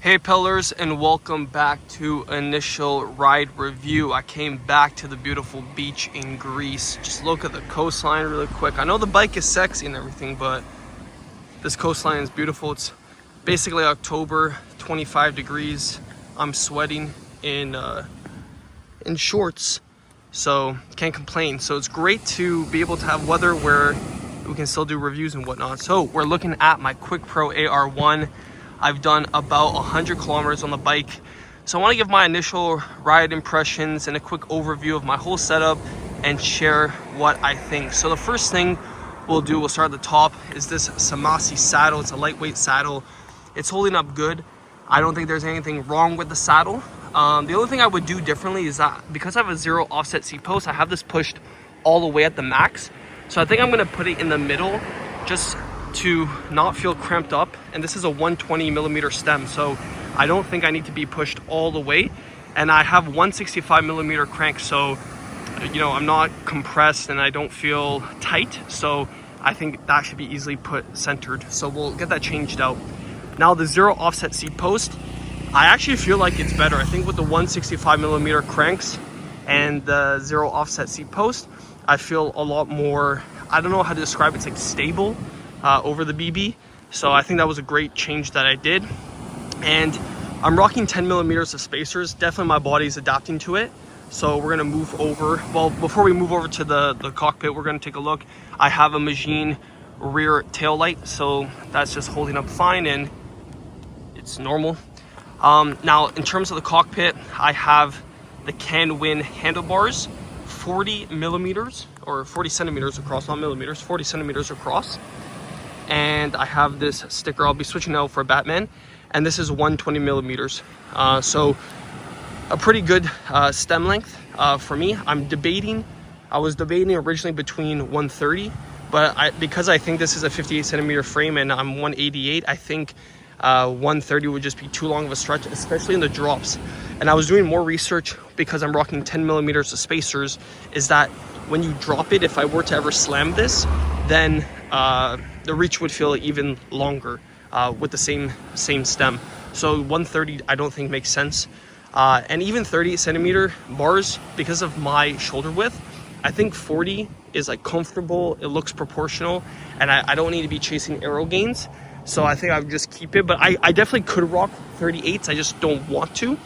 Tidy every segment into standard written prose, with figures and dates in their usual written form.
Hey pillars, and welcome back to initial ride review. I came back to the beautiful beach in Greece. Just look at the coastline really quick. I know the bike is sexy and everything, but this coastline is beautiful. It's basically October, 25 degrees. I'm sweating in shorts, so can't complain. So it's great to be able to have weather where we can still do reviews and whatnot. So we're looking at my Quick Pro AR1. I've done about 100 kilometers on the bike. So I want to give my initial ride impressions and a quick overview of my whole setup and share what I think. So the first thing we'll start at the top, is this Samasi saddle. It's a lightweight saddle. It's holding up good. I don't think there's anything wrong with the saddle. The only thing I would do differently is that because I have a 0 offset seat post, I have this pushed all the way at the max. So I think I'm going to put it in the middle just to not feel cramped up. And this is a 120 millimeter stem, so I don't think I need to be pushed all the way. And I have 165 millimeter crank, so I'm not compressed and I don't feel tight, so I think that should be easily put centered. So we'll get that changed out. Now the 0 offset seat post, I actually feel like it's better. I think with the 165 millimeter cranks and the 0 offset seat post, I feel a lot more, I don't know how to describe it, it's like stable over the BB. So I think that was a great change that I did. And I'm rocking 10 millimeters of spacers. Definitely my body's adapting to it. So we're gonna move over. Well, before we move over to the cockpit, we're gonna take a look. I have a Magine rear tail light, so that's just holding up fine and it's normal. Now in terms of the cockpit, I have the Can-Win handlebars, 40 millimeters or 40 centimeters across, not millimeters, 40 centimeters across. And I have this sticker I'll be switching out for Batman, and this is 120 millimeters. So a pretty good stem length for me. I was debating originally between 130, but because I think this is a 58 centimeter frame and I'm 188, I think 130 would just be too long of a stretch, especially in the drops. And I was doing more research because I'm rocking 10 millimeters of spacers, is that when you drop it, if I were to ever slam this, then the reach would feel even longer with the same stem. So 130 I don't think makes sense. And even 38 centimeter bars, because of my shoulder width, I think 40 is like comfortable, it looks proportional, and I don't need to be chasing aero gains. So I think I would just keep it, but I definitely could rock 38s, I just don't want to.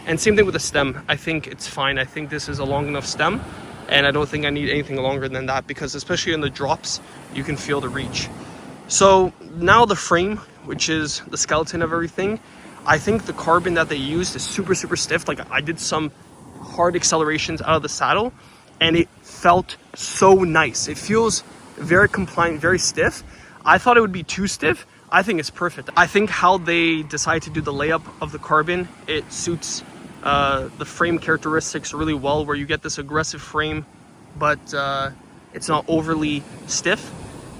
And same thing with the stem, I think it's fine. I think this is a long enough stem, and I don't think I need anything longer than that, because especially in the drops, you can feel the reach. So now the frame, which is the skeleton of everything, I think the carbon that they used is super stiff. Like, I did some hard accelerations out of the saddle and it felt so nice. It feels very compliant, very stiff. I thought it would be too stiff. I think it's perfect. I think how they decide to do the layup of the carbon, it suits the frame characteristics really well, where you get this aggressive frame, but it's not overly stiff.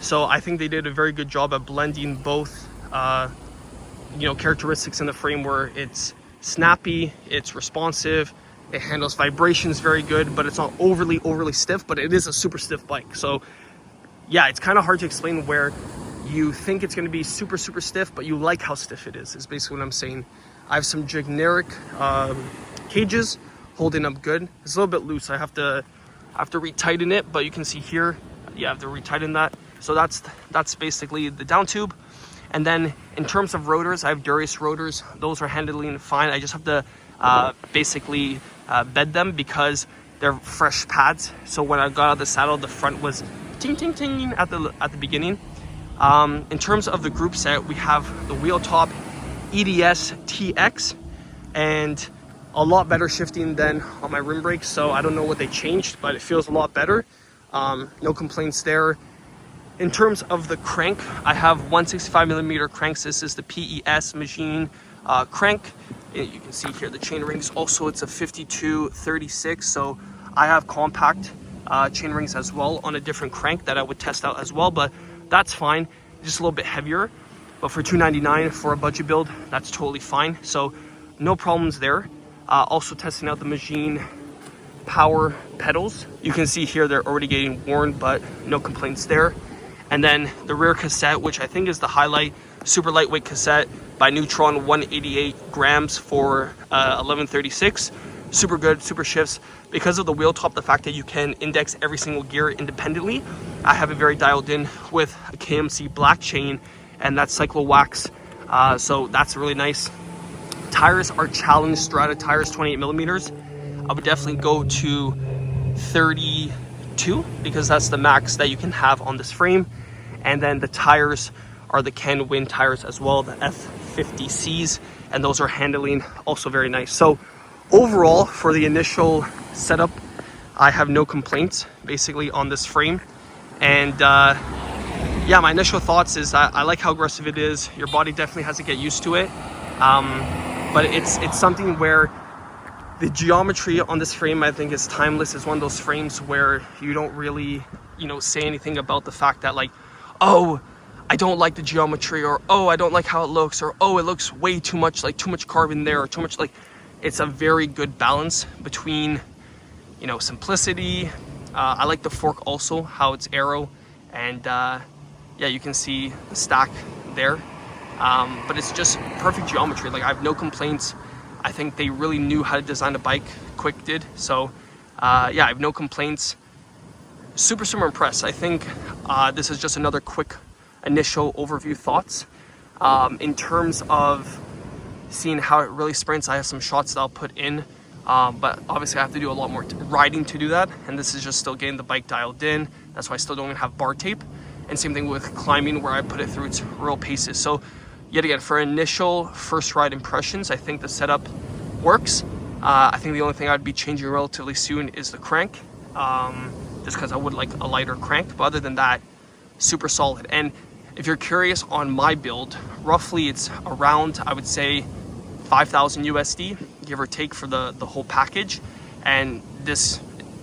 So I think they did a very good job at blending both characteristics in the frame, where it's snappy, it's responsive, it handles vibrations very good, but it's not overly stiff, but it is a super stiff bike. So yeah, it's kind of hard to explain where you think it's going to be super stiff, but you like how stiff it is basically what I'm saying. I have some generic cages holding up good. It's a little bit loose. I have to retighten it, but you can see here, yeah, I have to retighten that. So that's basically the down tube. And then in terms of rotors, I have Darius rotors. Those are handling fine. I just have to basically bed them because they're fresh pads. So when I got out of the saddle, the front was ting at the beginning. In terms of the group set, we have the wheel top EDS TX, and a lot better shifting than on my rim brakes. So I don't know what they changed, but it feels a lot better. No complaints there. In terms of the crank, I have 165 millimeter cranks. This is the PES Magine crank. You can see here the chain rings. Also, it's a 5236, so I have compact chain rings as well on a different crank that I would test out as well, but that's fine. Just a little bit heavier, but for $299 for a budget build, that's totally fine. So no problems there. Also testing out the Magine power pedals. You can see here they're already getting worn, but no complaints there. And then the rear cassette, which I think is the highlight, super lightweight cassette, by Neutron, 188 grams for 1136. Super good, super shifts. Because of the wheel top, the fact that you can index every single gear independently, I have it very dialed in with a KMC black chain and that cyclo wax, so that's really nice. Tires are Challenge Strata tires, 28 millimeters. I would definitely go to 32 because that's the max that you can have on this frame. And then the tires are the Ken Win tires as well, the F50Cs, and those are handling also very nice. So overall, for the initial setup, I have no complaints basically on this frame. And yeah, my initial thoughts is I like how aggressive it is. Your body definitely has to get used to it, but it's something where the geometry on this frame, I think, is timeless. It's one of those frames where you don't really, you know, say anything about the fact that, like, oh, I don't like the geometry, or oh, I don't like how it looks, or oh, it looks way too much, like too much carbon there, or too much, like, it's a very good balance between, you know, simplicity. I like the fork also, how it's arrow, and yeah, you can see the stack there, but it's just perfect geometry. Like, I have no complaints. I think they really knew how to design a bike. Quick did. So yeah, I have no complaints. Super impressed. I think this is just another quick initial overview thoughts. In terms of seeing how it really sprints, I have some shots that I'll put in, but obviously I have to do a lot more riding to do that, and this is just still getting the bike dialed in. That's why I still don't even have bar tape. And same thing with climbing, where I put it through its real paces. So yet again, for initial first ride impressions, I think the setup works. I think the only thing I'd be changing relatively soon is the crank, just because I would like a lighter crank. But other than that, super solid. And if you're curious on my build, roughly it's around, I would say, 5,000 USD, give or take, for the whole package. And this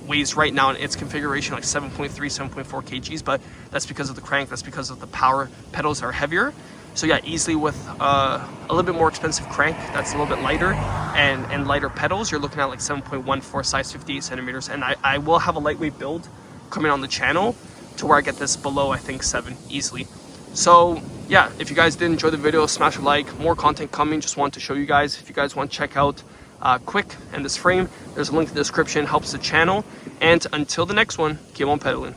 weighs right now in its configuration like 7.3, 7.4 kgs, but that's because of the crank, that's because of the power pedals are heavier. So yeah, easily with a little bit more expensive crank that's a little bit lighter and lighter pedals, you're looking at like 7.14 size 58 centimeters. And I will have a lightweight build coming on the channel to where I get this below, I think, 7 easily. So yeah, if you guys did enjoy the video, smash a like. More content coming. Just want to show you guys. If you guys want to check out Quick and this frame, there's a link in the description. Helps the channel. And until the next one, keep on pedaling.